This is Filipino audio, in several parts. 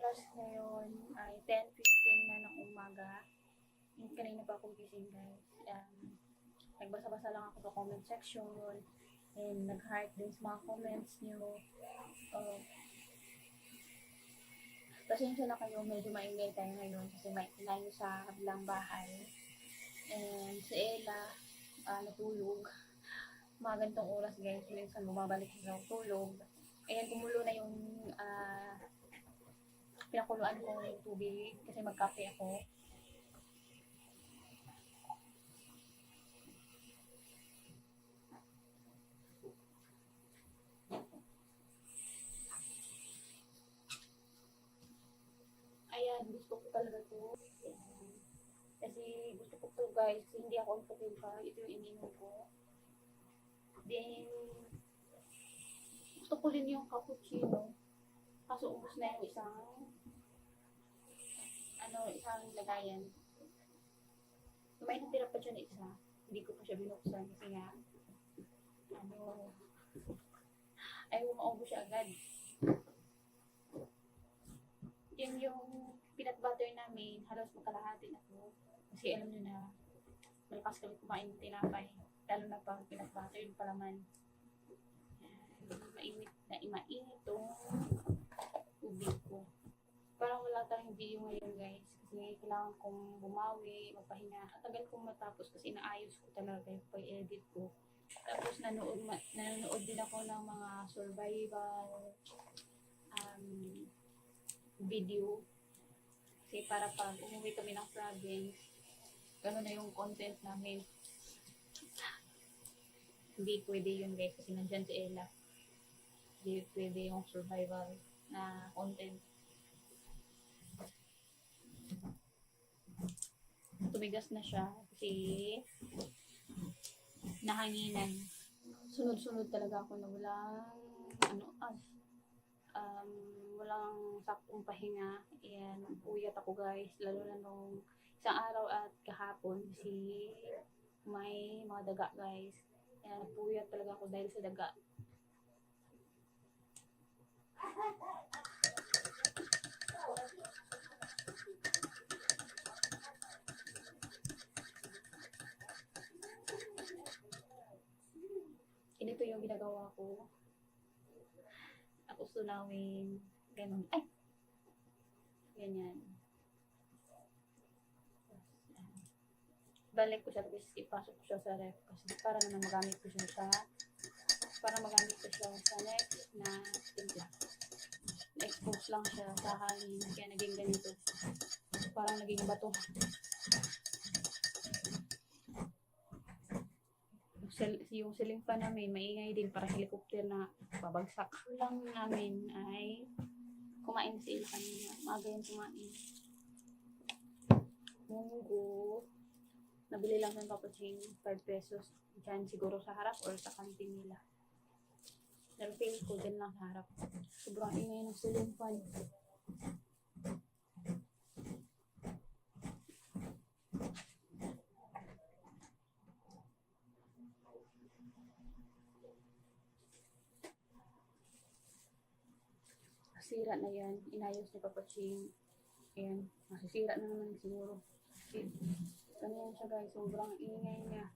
oras ngayon ay 10:15 na ng umaga. Kanina pa akong gising guys. Nagbasa-basa lang ako sa comment section and nag-heart din sa mga comments nyo. Pasensya na kayo, medyo maingay tayo ngayon kasi may inayo sa kabilang bahay. And si Ella, natulog. Mga ganitong oras guys, minsan bumabalik sa tulog. Ayan, kumulo na yung pinakuluan ko yung tubig kasi magkape ako. Ayan, gusto ko talaga to. Kasi gusto ko to guys, hindi ako ang pa. Ito yung ininom ko. Then, gusto ko din yung cappuccino. Kaso ubos na yung isang lagayan. May natira pa siya na isa. Hindi ko pa siya binuksan kasi nga, ayaw maubos siya agad. Yung peanut butter namin, halos magkalahati na po. Kasi alam nyo na, malakas kami kumain ng tinapay. Lalo na pang peanut butter yung palaman. Mainit itong tubig ko. Parang wala tayong video ngayon guys. Kasi kailangan kong bumawi, magpahinga. At tagal kong matapos kasi naayos ko talaga yung pag-edit ko. Tapos nanonood din ako ng mga survival video. Kasi para pag umuwi kami ng province, gano'n na yung content namin. Hindi pwede yun guys kasi nandyan si Ella. Hindi pwede yung survival na content. Tumigas na siya kasi nahanginan. Sunod-sunod talaga ako na walang saktong pahinga. Ayan, uyat ako guys, lalo na nung isang araw at kahapon kasi may mga daga guys. Ayan, puyat talaga ako dahil sa daga. Ganito yung ginagawa ko. Tapos tunawin, ganun. Ay! Ganyan. Balik ko siya, tapos ipasok ko siya sa ref kasi para naman magamit ko siya sa next na timpla. Na-expose lang siya sa hangin, kaya naging ganito. Parang naging bato. Yung ceiling fan namin, maingay din para helicopter na babagsak. Lang namin ay kumain sila kanina. Maga yung kumain. Munggo. Nabili lang ng cappuccino, 5 pesos. Diyan siguro sa harap or sa kantin nila. Pero feel ko din lang sa harap. Sobrang ingay ng ceiling fan. Sira na yan. Inayos ni Papa Ching. Ayan. Masisira na naman siguro. Ganyan siya guys. Sobrang ingay niya.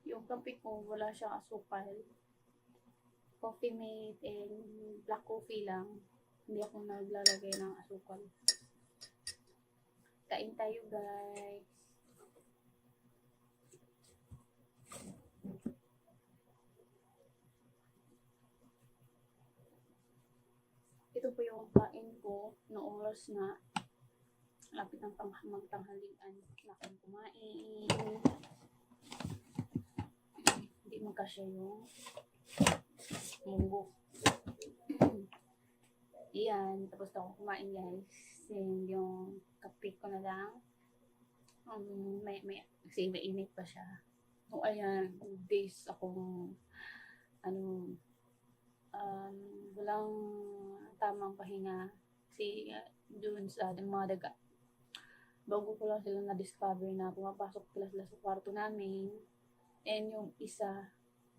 Yung kape ko, wala siyang asukal. Coffee mate and black coffee lang. Hindi ako naglalagay ng asukal. Kain tayo guys. Ito po yung kain ko noong oras na lapit ng magtanghalian na akong kumain. Hindi magkasya yung munggo. Iyan, tapos ako kumain guys. And yung kape ko na lang. Kasi mainit pa siya. So ayan, days akong walang tamang pahinga kasi doon sa mga daga. Bago ko lang sila na-discover na pumapasok sila sa kwarto namin. And yung isa,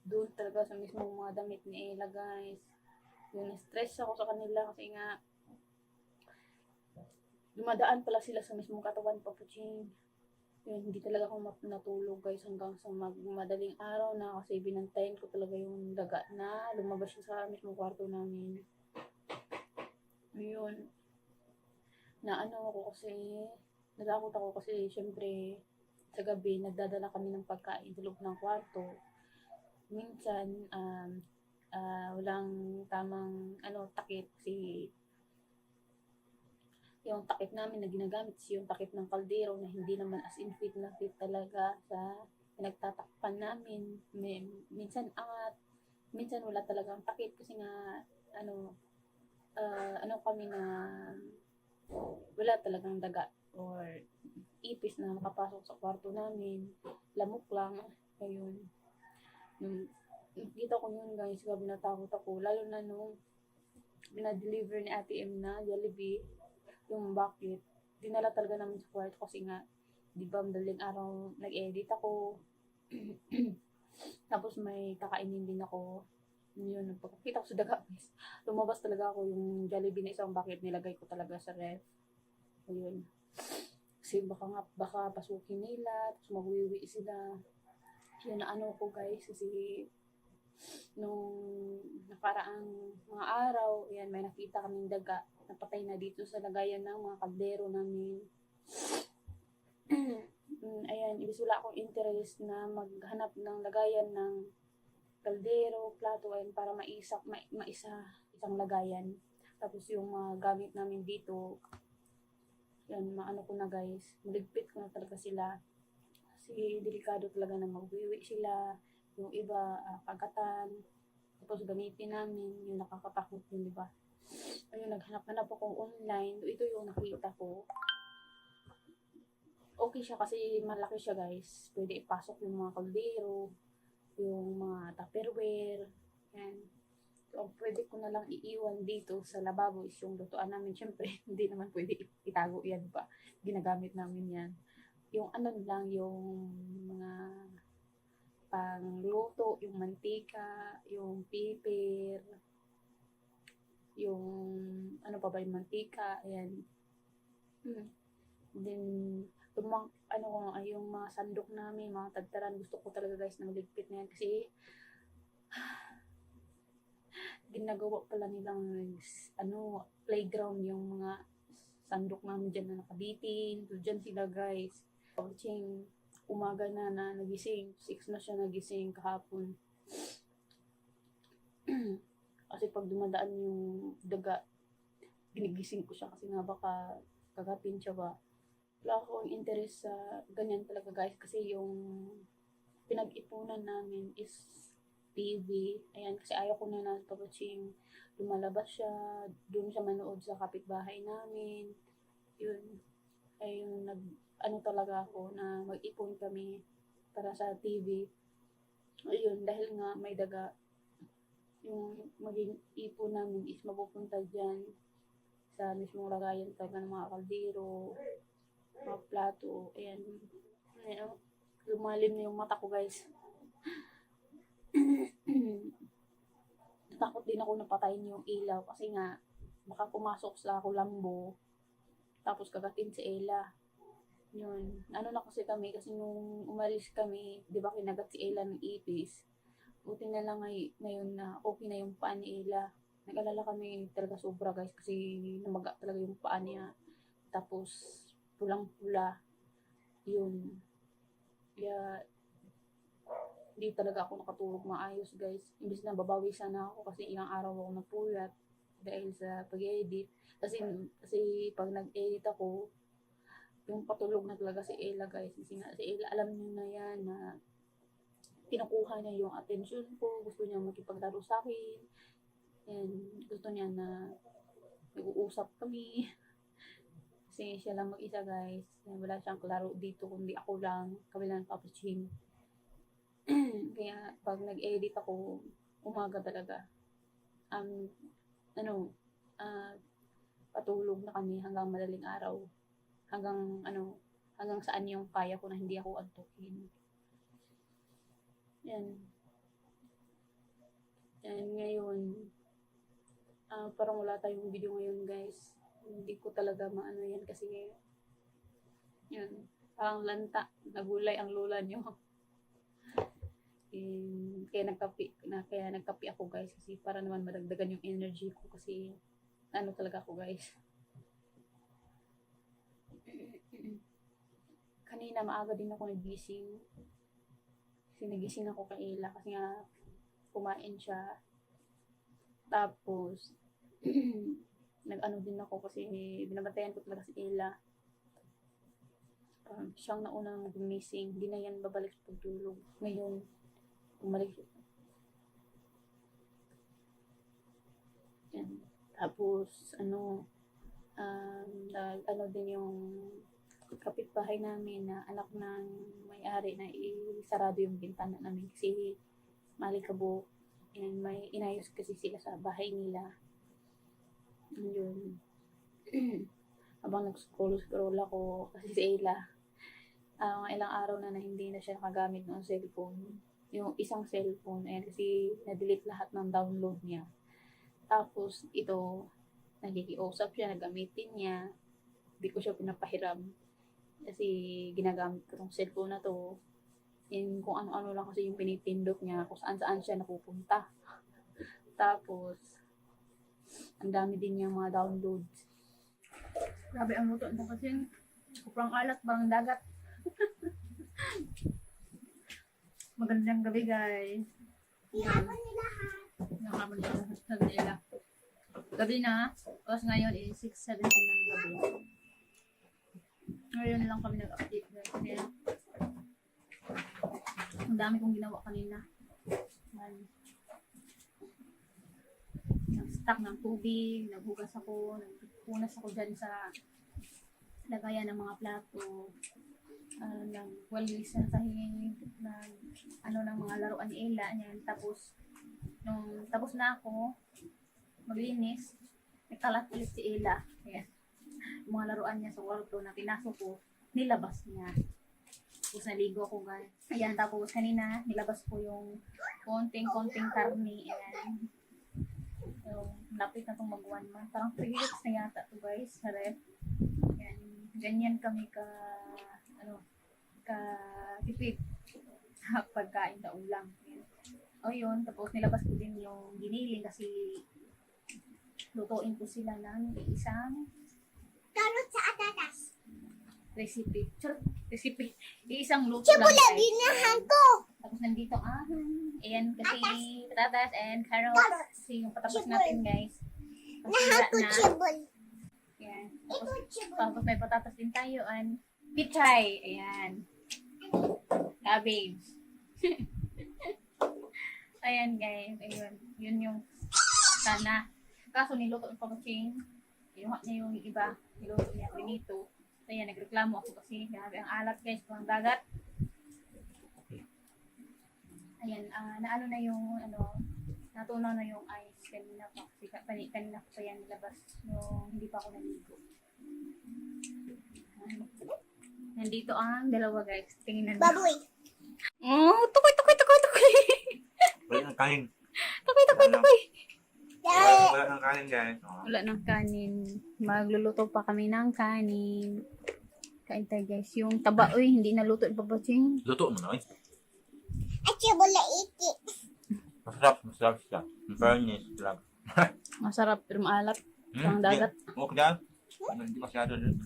doon talaga sa mismong mga damit ni Ella guys. Yun, stress ako sa kanila kasi nga, dumadaan pala sila sa mismong katawan, papuching. Yun, hindi talaga ako natulog guys hanggang sa madaling araw na kasi binantayan ko talaga yung daga na lumabas siya sa mismong kwarto namin. Yun, na ano ako kasi, natakot ako kasi syempre sa gabi nagdadala kami ng pagkain sa loob ng kwarto. Minsan, walang tamang takip yung takip namin na ginagamit yung takip ng kaldero na hindi naman as in fit na fit talaga sa pinagtatakpan namin. Minsan angat, minsan wala talagang takip kasi nga kami na wala talagang daga or ipis na makapasok sa kwarto namin. Lamok lang. Ayun. Nakita ko yun guys, grabe natakot ako. Lalo na nung binadeliver ni Ate M na Jollibee, yung bucket, dinala talaga namin sa kwarto kasi nga, di ba, madaling araw nag-edit ako. Tapos may kakainin din ako. Yun, pagkakita ko sa daga, guys, lumabas talaga ako yung Jollibee na isang bucket, nilagay ko talaga sa ref. Ayun. Kasi baka pasukin nila, tapos magwiwi sila. Yun na ko guys, kasi nung nakaraang mga araw, ayan, may nakita kaming daga napatay na dito sa lagayan ng mga kaldero namin. Ayan, ibig wala akong interest na maghanap ng lagayan ng kaldero, plato, ayan, para isang lagayan. Tapos yung mga gamit namin dito, yan, ko na guys, maligpit ko na talaga sila. Kasi delikado talaga na magwiwi sila, yung iba, kagatan, tapos gamitin namin, yung nakakatakot yun, di ba? Ayun, naghanap-hanap ako online. Ito yung nakita ko. Okay siya kasi malaki siya guys. Pwede ipasok yung mga kaldero, yung mga tupperware. Yan. So, pwede ko na lang iiwan dito sa lababo is yung lutuan namin. Siyempre, hindi naman pwede itago yan pa. Ginagamit namin yan. Yung lang, yung mga pangluto, yung mantika, yung piper, yung yung mantika, ayan. Then, yung mga sandok namin, mga tagtaran, gusto ko talaga guys na maligpit na yan kasi ginagawa pala nilang playground yung mga sandok namin dyan na nakabitin. So, dyan sila guys. Watching, umaga na nagising. 6 na siya nagising kahapon. Kasi pag dumadaan yung daga, ginigising ko siya kasi nga baka kagatin siya ba. Wala akong interest sa ganyan talaga guys kasi yung pinag-ipunan namin is TV. Ayan, kasi ayaw ko na papatsing lumalabas siya, doon siya manood sa kapitbahay namin. Yun, ay yung talaga ako na mag-ipon kami para sa TV. Ayun, dahil nga may daga, yung maging ipon namin is mapupunta dyan sa mismong lagayan talaga ng mga kaldero, mga plato. Ayan, lumalim na yung mata ko guys. Natakot din ako napatayin yung ilaw kasi nga baka pumasok sa kulambo tapos kagatin si Ella. Yun, na kasi kami kasi nung umalis kami, di ba kinagat si Ella ng ipis. Buti na lang ngayon na okay na yung paa ni Ella. Nag-alala kami talaga sobra guys kasi namaga talaga yung paa niya. Tapos pulang-pula. Yun. Kaya hindi talaga ako nakatulog maayos guys. Imbis na babawi sana ako kasi ilang araw ako napuyat dahil sa pag-edit. Kasi pag nag-edit ako, yung patulog na talaga si Ella guys. Kasi si Ella alam niyo na yan na kinukuha niya yung attention ko, gusto niya makipaglaro sa akin, and gusto niya na nag-uusap kami. Kasi siya lang mag-isa guys, wala siyang klaro dito, kundi ako lang, kami lang papuching. Kaya pag nag-edit ako, umaga talaga. Patulog na kami hanggang madaling araw. Hanggang saan yung kaya ko na hindi ako antukin. Yan. And ngayon, Parang wala tayong video ngayon guys. Hindi ko talaga maano yan kasi yun, parang lanta, nagulay ang lola nyo. Kaya nagkape ako guys kasi para naman madagdagan yung energy ko kasi ano talaga ako guys. Kanina maaga din ako nagising. Kasi nagising ako kay Ella kasi nga kumain siya. Tapos nag-ano din ako kasi binabantayan ko talaga si Ella. Parang siyang naunang gumising. Hindi na yan babalik sa pagtulog. Ngayon, bumalik. Yan. Tapos, ano din yung kapitbahay namin na anak ng may-ari na isarado yung bintana namin kasi malikabok. And may inayos kasi sila sa bahay nila. Yun. Habang nag-scroll ako kasi si Ella, ilang araw na hindi na siya nakagamit ng cellphone. Yung isang cellphone, ayan, kasi na-delete lahat ng download niya. Tapos, ito, nakikiusap siya, nagamitin niya. Hindi ko siya pinapahiram. Kasi ginagamit ko tong cellphone na to. And kung ano-ano lang kasi yung pinipindot niya, kung saan-saan siya napupunta. Tapos, ang dami din niyang mga downloads. Grabe ang luto nito kasi sobrang alat bang dagat. Magandang gabi guys. Nakapon nila sa nila. Gabi na. Tapos ngayon is 6:17 ng gabi. Ngayon lang kami nag-update guys. Kaya ang dami kong ginawa kanina. Nag-stock ng tubig, naghugas ako, nagpunas ako dyan sa lagayan ng mga plato, nagwalis ng tahig, ng mga laruan ni Ella, yan. Tapos, nung tapos na ako maglinis, nagkalat ulit si Ella. Ayan. Yung mga laruan niya sa kwarto na pinasok ko, nilabas niya. Tapos naligo ako guys. Ayan, tapos kanina nilabas ko yung konting karne. Ayan. So, lapit na itong mag-1 month. Parang 3 weeks na yata ito guys sa ref. Ayan. Ganyan kami tipid pagkain sa ulam. Ayan. O yun, tapos nilabas ko din yung giniling kasi lutuin ko sila ng isang Karot sa atatas. recipe. Isang luto lang Sibula guys. ginahan ko. Tapos nandito ayan kasi patatas and carrots. Carrots. Kasi yung patapos Chibol. natin guys. Nahan ko na. chibol. Ayan. Ito chibol. Tapos may patatas din tayo and pichay. Ayan. Cabbage. Ayan guys. Ayun. Yun yung sana. Kaso niluto yung pamuching. Kinuha niya yung iba. Niluto niya pinito. Ayan, nagreklamo ako kasi grabe ang alat guys, pang dagat. Ayan, naano na yung natunaw na yung ice kanina pa. Kasi kanina ko pa yan nilabas yung hindi pa ako naligo. Nandito ang dalawa guys. Tingnan mo. Baboy. Oh, tukoy. Wala ng kanin. Tukoy. Wala ng kanin guys. Wala ng kanin. Magluluto pa kami ng kanin. Kain tayo guys. Yung taba, hindi naluto pa ba ching? Luto mo na eh. At chibula iti. Masarap siya. In fairness, lang. Masarap pero maalat. Pang dagat. Okay dyan. Hindi masyado din.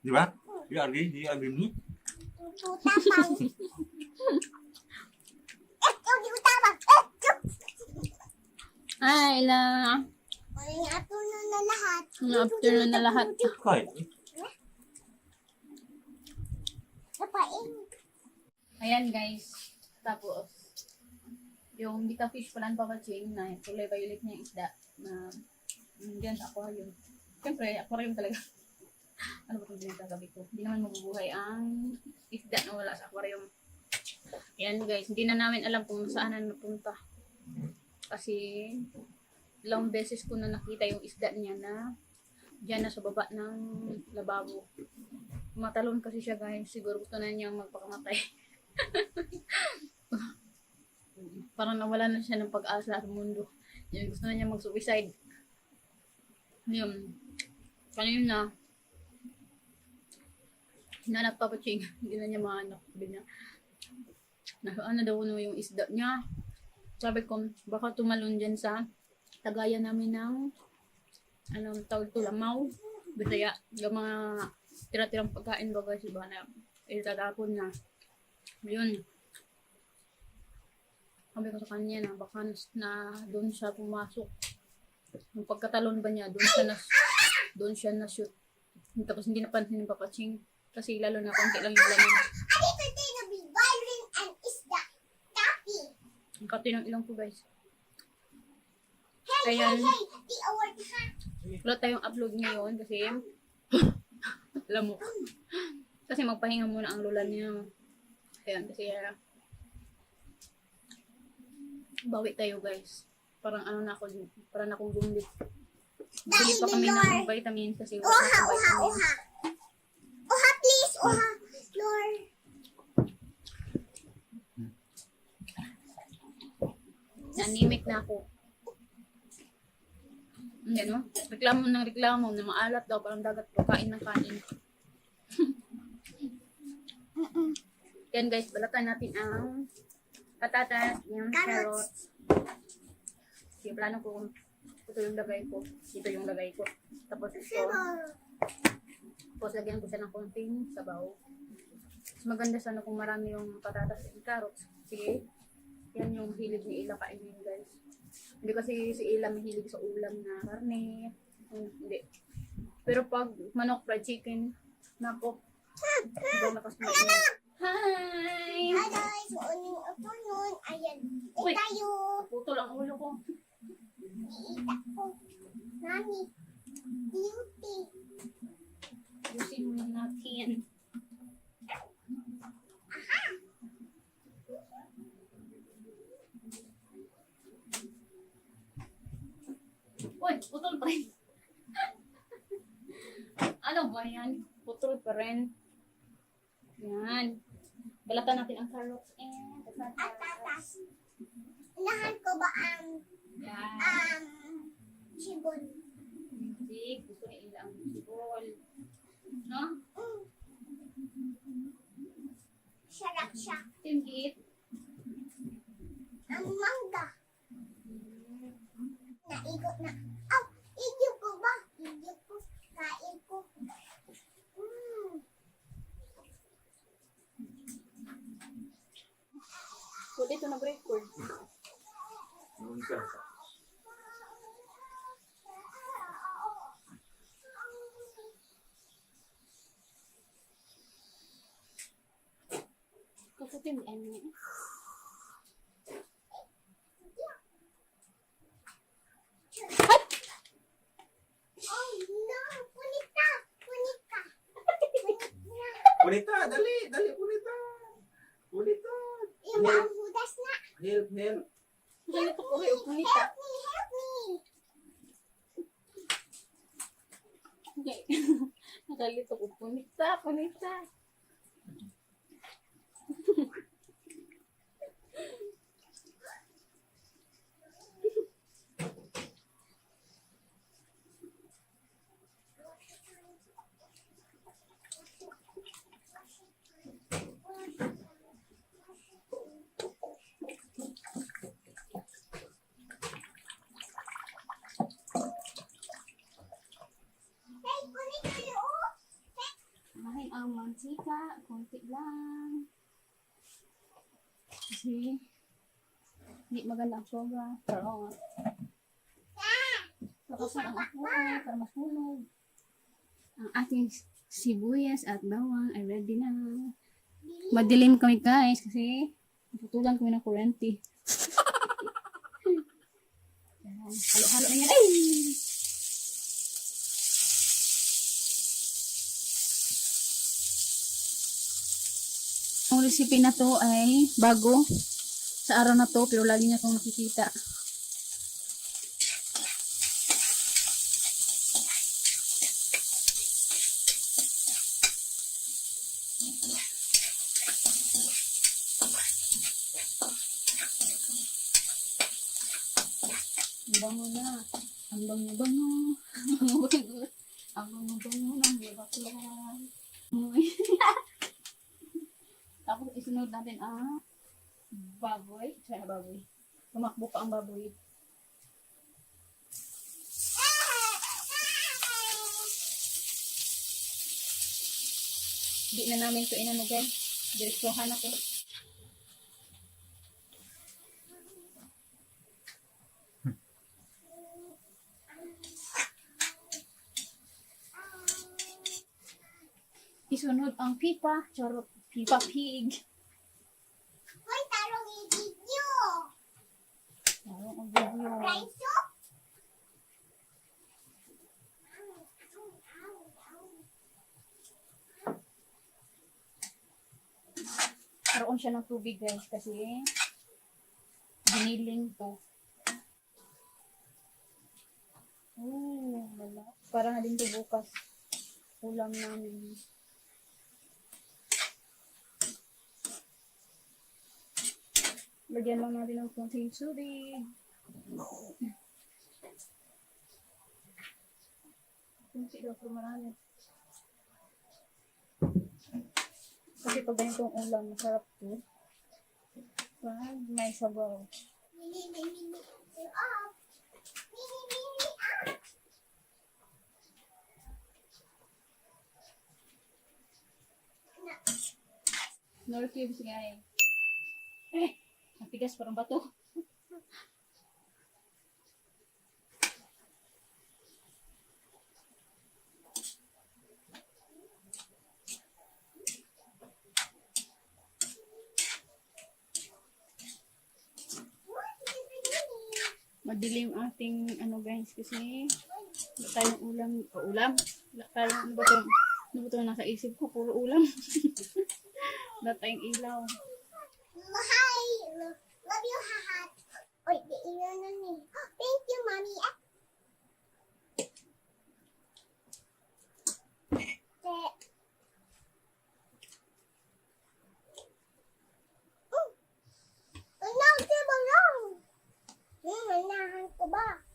Di ba? Di agree me? Utapang. Di utapang. Ay, May afternoon na lahat. afternoon na lahat. Kahit. Napain. Ayan guys. Tapos, yung dita fish pala ang babaching na kulay violet niya isda na dyan sa aquarium. Siyempre, aquarium talaga. Ano ba itong ginagabi ko? Hindi naman mabubuhay ang isda na wala sa aquarium. Ayan guys, hindi na namin alam kung saan na napunta. Kasi, ilang beses ko na nakita yung isda niya na dyan na sa baba ng lababo. Matalon kasi siya guys. Siguro gusto na niyang magpakamatay. Parang nawala na siya ng pag-asa sa mundo. Yan, gusto na niya mag-suicide. Ayun. Kanina, hinanap pa Ching. Hindi na niya mahanap. Sabi niya, ano daw no yung isda niya. Sabi ko, baka tumalon dyan sa tagayan namin ng tawag ito, lamaw. Bisaya, yung mga tira-tirang pagkain ba guys, iba na itatapon na. Yun. Sabi ko sa kanya na baka na doon siya pumasok. Yung pagkatalon ba niya, doon siya na-shoot. Tapos hindi napansin ni Papa Ching. Kasi lalo na konti lang yung laman. Ano today na be violent and is the happy? Ang kati ng ilang po guys. Hey, Ayan. hey, hey, the award ha. Wala tayong upload ngayon kasi alam mo. Kasi magpahinga muna ang lola niya. Ayan, kasi bawi tayo guys. Parang parang akong gumlit. Bili pa kami ng vitamins kasi wala Oha, akong oha, vitamins. oha. Oha, please, oha. Lord. Anemic na ako. Yan no? Reklamo na maalat daw parang dagat ko kain ng kanin. Yan guys, balatan natin ang patatas, yung carrots. Sige, plano ko ito yung lagay ko. Ito yung lagay ko. Tapos ito. Tapos lagyan ko siya ng konting sabaw. Mas maganda sana kung marami yung patatas and carrots. Sige. Yan yung hilig ni Ila kainin guys. Hindi kasi si Ila mahilig sa ulam na karne. Hindi. Pero pag manok fried chicken, nako. Ibang lakas mo. Hi! Hi guys, morning afternoon. Ayan, Uy. tayo. Putol ang ulo ko. Iita ko. Nani. Beauty. Ayusin mo yung natin. Uy, putol pa rin. Ano ba yan? Putol pa rin. Yan. Balatan natin ang carrots and Patatas. Unahan ko ba ang yan. chibon? Music. Gusto ni Ila ang sibol. No? Sarap siya. Tingit. Ang mangga. Naigot na. Aw, igyo ko ba? Igyo ko. Kain ko. So, dito nag-record. Noon ka. Kusutin yan niya. Oh no! Punita! Punita! Punita, dali, dali, punita. Punita. Yung ang hudas na. Help, help. Ganito ko rin upunita. Help me! Help me! Nakalito ko punita, punita. Hey, punita yun! Ay, ang mantika, konti lang. Kasi, hindi maganda ang sobra. Pero, lakasan ang apoy para mas hulog. Ang ating sibuyas at bawang ay ready na. Madilim kami guys kasi naputulan kami ng kurente. Yan, halo-halo na yan. Ay! Ang recipe na to ay bago sa araw na to pero lagi niya itong nakikita. Ang bango na. Ang bango-bango. Ang bango ng baklan. Tapos isunod natin ang baboy. Sana baboy. Tumakbo pa ang baboy. Di na namin ito inano guys. Diretsuhan na to. Isunod ang pipa. Charot. Pipa pig. Hoy, tarong i-video. Ano ang video? Raiso? Karoon siya ng tubig guys kasi biniling to. Oh, wala. Para na din to bukas. Ulam namin. Lagyan lang natin ng konting tubig. Kunti daw po marami. Kasi pag ganitong ulam, masarap to. Pag may sabaw. Mini, mini, mini. Up. Mini, mini, up. Nor cubes guys. Matigas parang bato. Madilim ating ano guys kasi wala tayong ulam. Wala tayong ano ba ito nasa isip ko, puro ulam. Wala tayong ilaw. Hi. Love you, hahat. Oy, di ina na ni. Thank you, mommy. Unang tibalong. Manahan ko ba?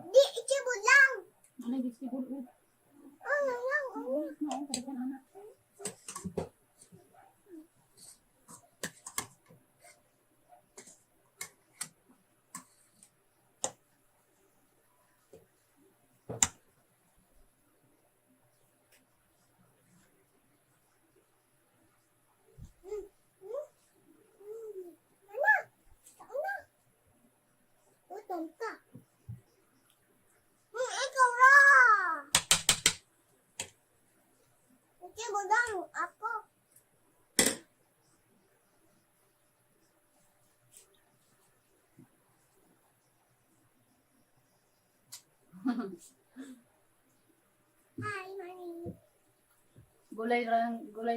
Di, ikibod lang. Ano yung siguro? Ano lang, Oo, talagang anak. Gutom ka. Ikaw ra. Ikibod lang ako. Hi, mommy. Gulay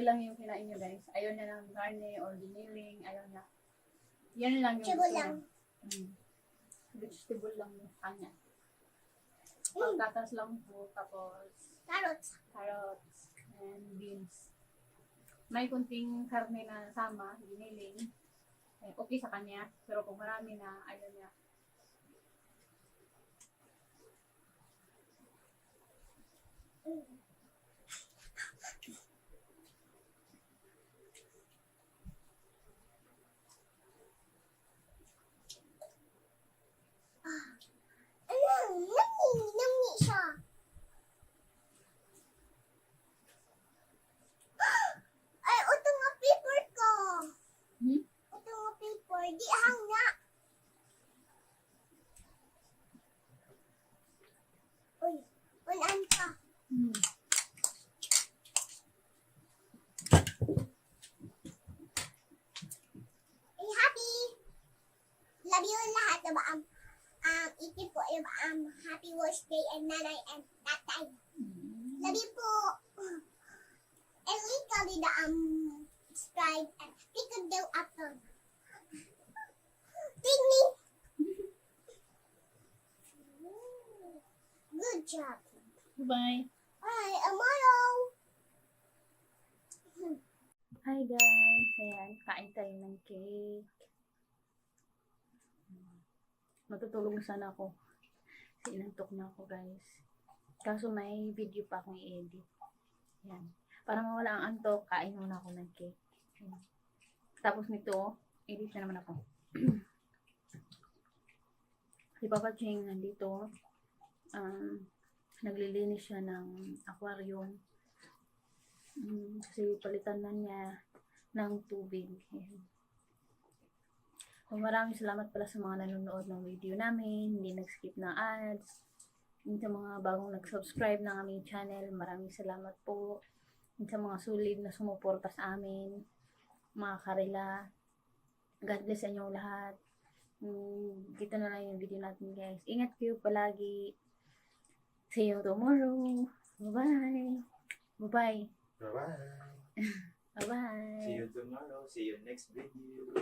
lang yung kinain niyo guys. Ayaw niya ng garne or diniling. Ayaw niya. Yan lang yung Ikibod gusto lang. niya. Vegetable lang yung kanya. Pagkatas lang po. Tapos Carrots. carrots and beans. may kunting karne na sama, giniling, eh, okay sa kanya. Pero kung marami na, ayaw niya. Nami siya. Ay, ito nga paper ko. Hmm? Ito nga paper. Di hang na. Uy, unan ka. Hmm. Ay, happy. Love you lahat. Diba, itin po, diba, happy birthday and nanay and tatay. Love you po. And lika with the subscribe and click on the upload. Ding me. Good job. Bye! Bye, tomorrow. Hi guys! Ayan, kain tayo ng cake. Matutulog sana ako. Kasi inantok na ako guys. Kaso may video pa akong i-edit. Ayan. Para mawala ang antok, kain muna ako ng cake. Ayan. Tapos nito, edit na naman ako. Si Papa Cheng nandito. Naglilinis siya ng aquarium. Kasi palitan na niya ng tubig. Ayan. So, maraming salamat pala sa mga nanonood ng video namin, hindi nag-skip ng ads. Yung sa mga bagong nag-subscribe ng aming channel, maraming salamat po. Yung sa mga solid na sumuporta sa amin, mga karela, God bless sa inyong lahat. Dito na lang yung video natin guys. Ingat kayo palagi. See you tomorrow. Bye-bye. Bye-bye. Bye-bye. Bye-bye. See you tomorrow. See you next video.